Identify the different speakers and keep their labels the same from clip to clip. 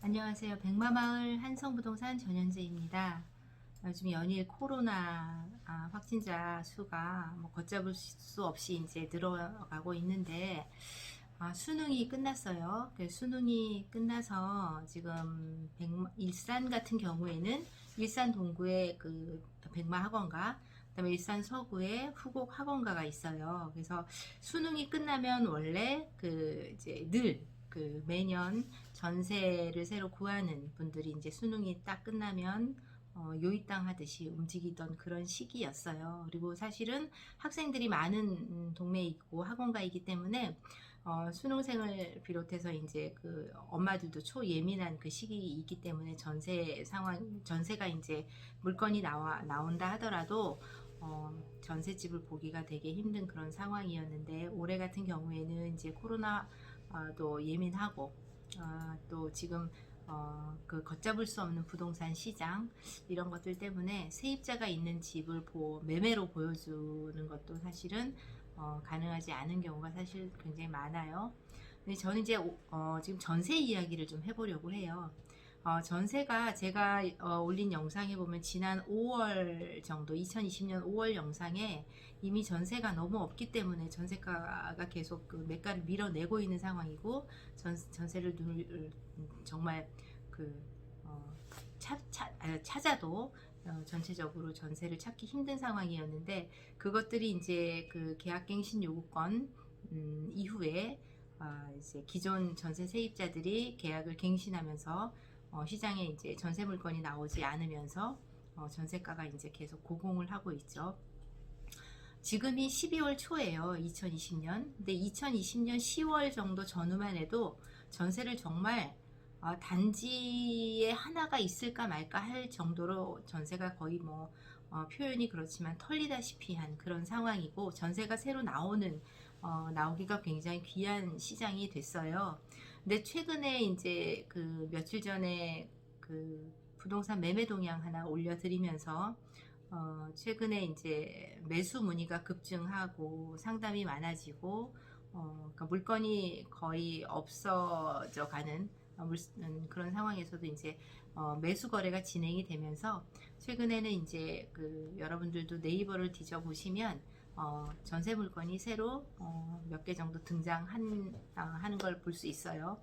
Speaker 1: 안녕하세요. 백마마을 한성부동산 전현재입니다. 요즘 연일 코로나 확진자 수가 걷잡을 수 없이 이제 늘어가고 있는데, 수능이 끝났어요. 수능이 끝나서 지금 일산 같은 경우에는 일산 동구에 그 백마 학원가, 그다음에 일산 서구에 후곡 학원가가 있어요. 그래서 수능이 끝나면 원래 그 이제 늘 그 매년 전세를 새로 구하는 분들이 이제 수능이 딱 끝나면 요이땅 하듯이 움직이던 그런 시기였어요. 그리고 사실은 학생들이 많은 동네에 있고 학원가이기 때문에 수능생을 비롯해서 이제 그 엄마들도 초예민한 그 시기이기 때문에 전세가 이제 물건이 나온다 하더라도 전셋집을 보기가 되게 힘든 그런 상황이었는데, 올해 같은 경우에는 이제 코로나도 예민하고, 또 지금 그 걷잡을 수 없는 부동산 시장 이런 것들 때문에 세입자가 있는 집을 매매로 보여주는 것도 사실은 가능하지 않은 경우가 사실 굉장히 많아요. 근데 저는 이제 지금 전세 이야기를 좀 해보려고 해요. 전세가 제가 올린 영상에 보면 지난 5월 정도, 2020년 5월 영상에 이미 전세가 너무 없기 때문에 전세가가 계속 그 매가를 밀어내고 있는 상황이고, 전세를 정말 그 찾아도 전체적으로 전세를 찾기 힘든 상황이었는데, 그것들이 이제 그 계약갱신 요구권 이후에 이제 기존 전세 세입자들이 계약을 갱신하면서 시장에 이제 전세 물건이 나오지 않으면서 전세가가 이제 계속 고공을 하고 있죠. 지금이 12월 초예요. 2020년. 근데 2020년 10월 정도 전후만 해도 전세를 정말 단지에 하나가 있을까 말까 할 정도로 전세가 거의 표현이 그렇지만 털리다시피 한 그런 상황이고, 전세가 새로 나오기가 굉장히 귀한 시장이 됐어요. 근데 최근에 이제 그 며칠 전에 그 부동산 매매 동향 하나 올려드리면서 최근에 이제 매수 문의가 급증하고 상담이 많아지고, 그러니까 물건이 거의 없어져 가는 그런 상황에서도 이제 매수 거래가 진행이 되면서, 최근에는 이제 그 여러분들도 네이버를 뒤져보시면 전세 물건이 새로 몇 개 정도 하는 걸 볼 수 있어요.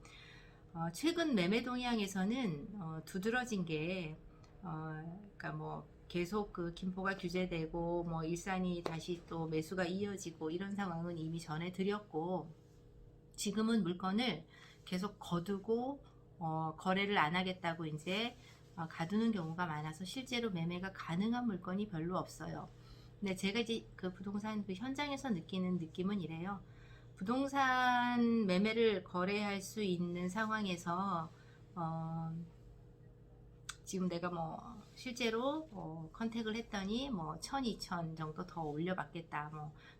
Speaker 1: 최근 매매 동향에서는 두드러진 게, 그러니까 계속 그 김포가 규제되고 일산이 다시 또 매수가 이어지고 이런 상황은 이미 전해 드렸고, 지금은 물건을 계속 거두고 거래를 안 하겠다고 이제 가두는 경우가 많아서 실제로 매매가 가능한 물건이 별로 없어요. 근데 제가 이제 그 부동산 그 현장에서 느끼는 느낌은 이래요. 부동산 매매를 거래할 수 있는 상황에서 지금 내가 실제로 컨택을 했더니 1000, 2000 정도 더 올려받겠다,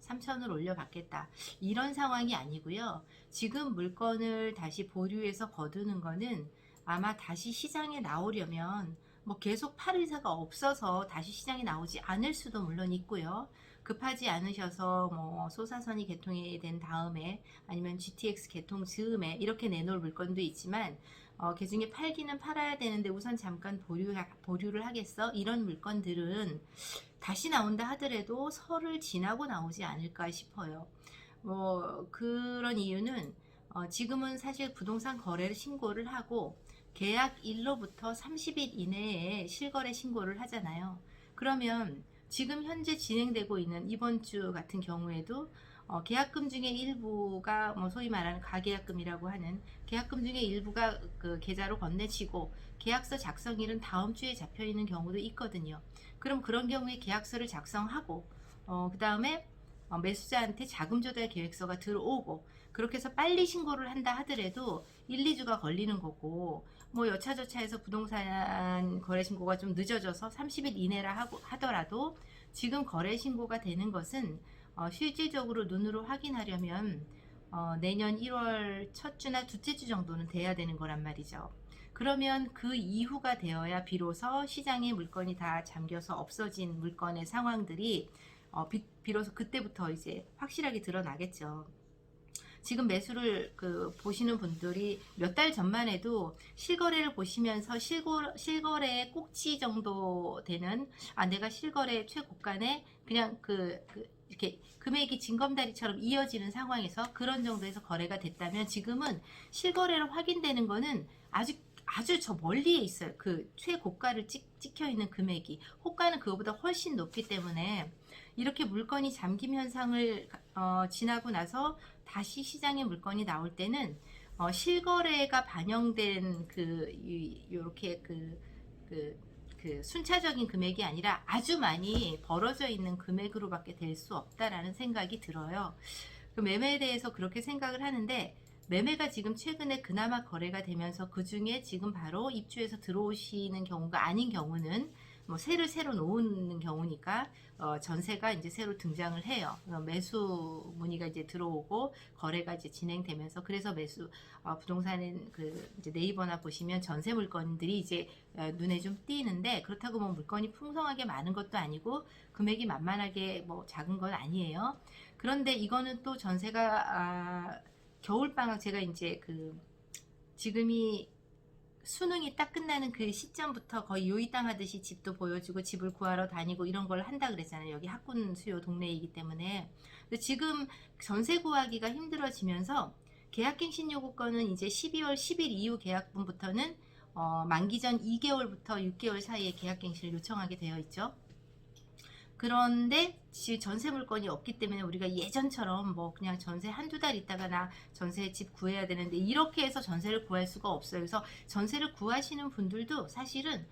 Speaker 1: 3000을 올려받겠다, 이런 상황이 아니고요. 지금 물건을 다시 보류해서 거두는 거는 아마 다시 시장에 나오려면 계속 팔 의사가 없어서 다시 시장에 나오지 않을 수도 물론 있고요. 급하지 않으셔서 소사선이 개통이 된 다음에 아니면 GTX 개통 즈음에 이렇게 내놓을 물건도 있지만, 개중에 팔기는 팔아야 되는데 우선 잠깐 보류를 하겠어, 이런 물건들은 다시 나온다 하더라도 설을 지나고 나오지 않을까 싶어요. 그런 이유는 지금은 사실 부동산 거래를 신고를 하고 계약일로부터 30일 이내에 실거래 신고를 하잖아요. 그러면 지금 현재 진행되고 있는 이번 주 같은 경우에도 계약금 중에 일부가 소위 말하는 가계약금이라고 하는 계약금 중에 일부가 그 계좌로 건네지고 계약서 작성일은 다음 주에 잡혀 있는 경우도 있거든요. 그럼 그런 경우에 계약서를 작성하고 그 다음에 매수자한테 자금 조달 계획서가 들어오고, 그렇게 해서 빨리 신고를 한다 하더라도 1, 2주가 걸리는 거고, 여차저차해서 부동산 거래 신고가 좀 늦어져서 30일 이내라 하더라도 지금 거래 신고가 되는 것은 실질적으로 눈으로 확인하려면 내년 1월 첫 주나 둘째 주 정도는 돼야 되는 거란 말이죠. 그러면 그 이후가 되어야 비로소 시장에 물건이 다 잠겨서 없어진 물건의 상황들이 비로소 그때부터 이제 확실하게 드러나겠죠. 지금 매수를 보시는 분들이 몇 달 전만 해도 실거래를 보시면서 실거래의 꼭지 정도 되는, 내가 실거래 최고가네 그냥 이렇게 금액이 징검다리처럼 이어지는 상황에서 그런 정도에서 거래가 됐다면, 지금은 실거래로 확인되는 거는 아주 저 멀리에 있어요. 그 최고가를 찍혀 있는 금액이, 호가는 그거보다 훨씬 높기 때문에 이렇게 물건이 잠김 현상을 지나고 나서 다시 시장에 물건이 나올 때는 실거래가 반영된 요렇게 순차적인 금액이 아니라 아주 많이 벌어져 있는 금액으로밖에 될 수 없다라는 생각이 들어요. 그 매매에 대해서 그렇게 생각을 하는데, 매매가 지금 최근에 그나마 거래가 되면서 그 중에 지금 바로 입주해서 들어오시는 경우가 아닌 경우는 뭐 세를 새로 놓는 경우니까 전세가 이제 새로 등장을 해요. 매수 문의가 이제 들어오고 거래가 이제 진행되면서, 그래서 부동산은 이제 네이버나 보시면 전세 물건들이 이제 눈에 좀 띄는데, 그렇다고 뭐 물건이 풍성하게 많은 것도 아니고 금액이 만만하게 뭐 작은 건 아니에요. 그런데 이거는 또 전세가 겨울방학, 제가 이제 지금이 수능이 딱 끝나는 그 시점부터 거의 요이땅 하듯이 집도 보여주고 집을 구하러 다니고 이런 걸 한다 그랬잖아요. 여기 학군 수요 동네이기 때문에. 근데 지금 전세 구하기가 힘들어지면서 계약갱신 요구권은 이제 12월 10일 이후 계약분부터는 만기 전 2개월부터 6개월 사이에 계약갱신을 요청하게 되어 있죠. 그런데 전세 물건이 없기 때문에 우리가 예전처럼 뭐 그냥 전세 한두 달 있다가 나 전세 집 구해야 되는데, 이렇게 해서 전세를 구할 수가 없어요. 그래서 전세를 구하시는 분들도 사실은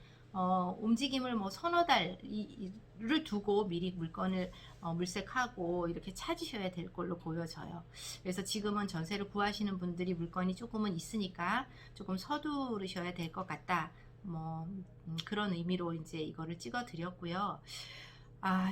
Speaker 1: 움직임을 뭐 서너 달을 두고 미리 물건을 물색하고 이렇게 찾으셔야 될 걸로 보여져요. 그래서 지금은 전세를 구하시는 분들이 물건이 조금은 있으니까 조금 서두르셔야 될 것 같다. 뭐 그런 의미로 이제 이거를 찍어 드렸고요.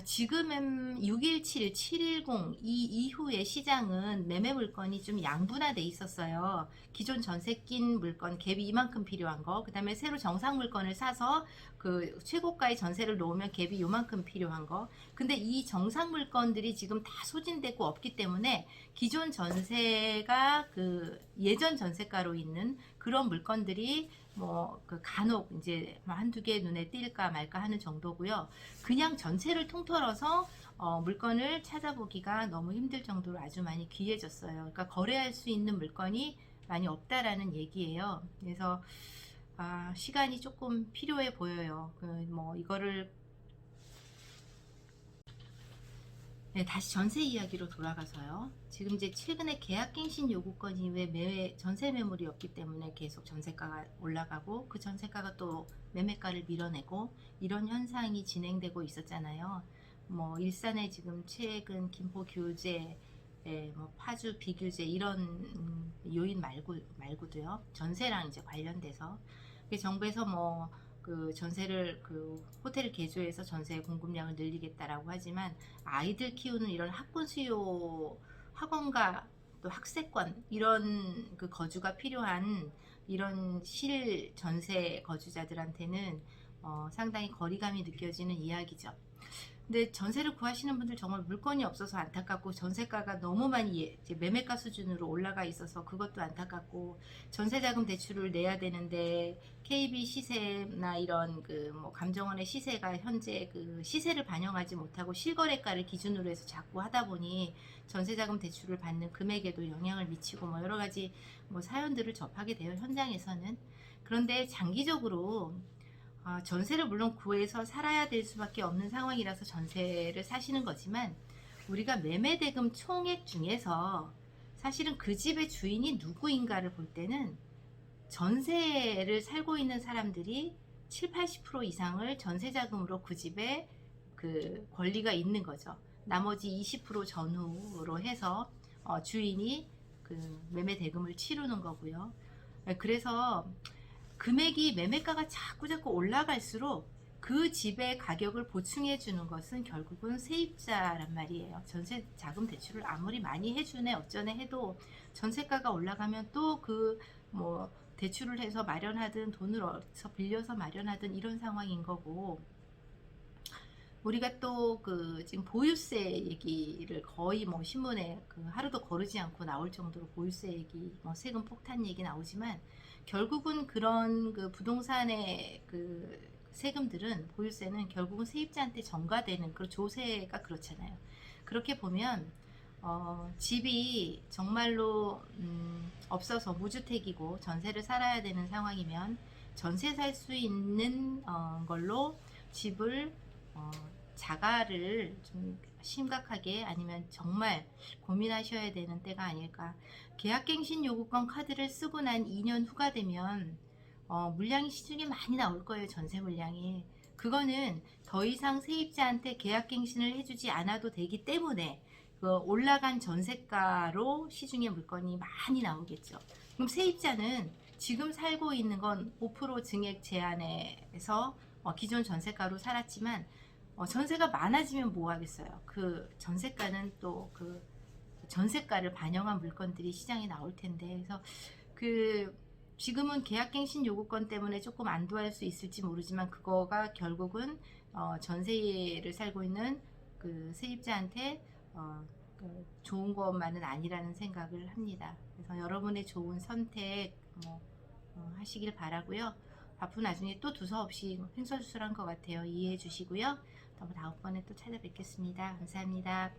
Speaker 1: 지금은 617, 710 이 이후의 시장은 매매 물건이 좀 양분화돼 있었어요. 기존 전세 낀 물건 갭이 이만큼 필요한 거, 그 다음에 새로 정상 물건을 사서 그 최고가의 전세를 놓으면 갭이 요만큼 필요한 거. 근데 이 정상 물건들이 지금 다 소진되고 없기 때문에 기존 전세가 예전 전세가로 있는 그런 물건들이 간혹 이제 한두 개 눈에 띌까 말까 하는 정도고요. 그냥 전체를 통틀어서 물건을 찾아보기가 너무 힘들 정도로 아주 많이 귀해졌어요. 그러니까 거래할 수 있는 물건이 많이 없다라는 얘기예요. 그래서 시간이 조금 필요해 보여요. 이거를 다시 전세 이야기로 돌아가서요. 지금 이제 최근에 계약갱신 요구권 이후에 전세 매물이 없기 때문에 계속 전세가가 올라가고, 그 전세가가 또 매매가를 밀어내고, 이런 현상이 진행되고 있었잖아요. 일산에 지금 최근 김포 규제, 파주 비규제 이런 요인 말고도요. 전세랑 이제 관련돼서 정부에서 전세를 호텔을 개조해서 전세 공급량을 늘리겠다라고 하지만, 아이들 키우는 이런 학군 수요, 학원과 또 학세권 이런 거주가 필요한 이런 실 전세 거주자들한테는 상당히 거리감이 느껴지는 이야기죠. 근데 전세를 구하시는 분들 정말 물건이 없어서 안타깝고, 전세가가 너무 많이 이제 매매가 수준으로 올라가 있어서 그것도 안타깝고, 전세자금 대출을 내야 되는데 KB 시세나 이런 감정원의 시세가 현재 시세를 반영하지 못하고 실거래가를 기준으로 해서 자꾸 하다 보니 전세자금 대출을 받는 금액에도 영향을 미치고 여러 가지 사연들을 접하게 돼요, 현장에서는. 그런데 장기적으로 전세를 물론 구해서 살아야 될 수밖에 없는 상황이라서 전세를 사시는 거지만, 우리가 매매대금 총액 중에서 사실은 그 집의 주인이 누구인가를 볼 때는 전세를 살고 있는 사람들이 70~80% 이상을 전세자금으로 그 집에 권리가 있는 거죠. 나머지 20% 전후로 해서 주인이 매매대금을 치르는 거고요. 그래서 금액이, 매매가가 자꾸 올라갈수록 그 집의 가격을 보충해 주는 것은 결국은 세입자란 말이에요. 전세 자금 대출을 아무리 많이 해주네 어쩌네 해도 전세가가 올라가면 또 대출을 해서 마련하든 돈을 어디서 빌려서 마련하든 이런 상황인 거고, 우리가 또 그 지금 보유세 얘기를 거의 뭐 신문에 그 하루도 거르지 않고 나올 정도로 보유세 얘기, 뭐 세금 폭탄 얘기 나오지만 결국은 그런 그 부동산의 그 세금들은, 보유세는 결국은 세입자한테 전가되는 그 조세가 그렇잖아요. 그렇게 보면 집이 정말로 없어서 무주택이고 전세를 살아야 되는 상황이면 전세 살 수 있는 걸로 집을 자가를 좀 심각하게, 아니면 정말 고민하셔야 되는 때가 아닐까. 계약갱신 요구권 카드를 쓰고 난 2년 후가 되면 물량이 시중에 많이 나올 거예요. 전세 물량이. 그거는 더 이상 세입자한테 계약갱신을 해주지 않아도 되기 때문에 그 올라간 전세가로 시중에 물건이 많이 나오겠죠. 그럼 세입자는 지금 살고 있는 건 5% 증액 제한에서 기존 전세가로 살았지만 전세가 많아지면 뭐 하겠어요. 그 전세가는 또 그 전세가를 반영한 물건들이 시장에 나올 텐데, 그래서 그 지금은 계약갱신 요구권 때문에 조금 안도할 수 있을지 모르지만 그거가 결국은 전세를 살고 있는 그 세입자한테 그 좋은 것만은 아니라는 생각을 합니다. 그래서 여러분의 좋은 선택 하시길 바라고요. 바쁜 나중에 또 두서없이 횡설수설한 것 같아요. 이해해 주시고요. 다음번에 또 찾아뵙겠습니다. 감사합니다.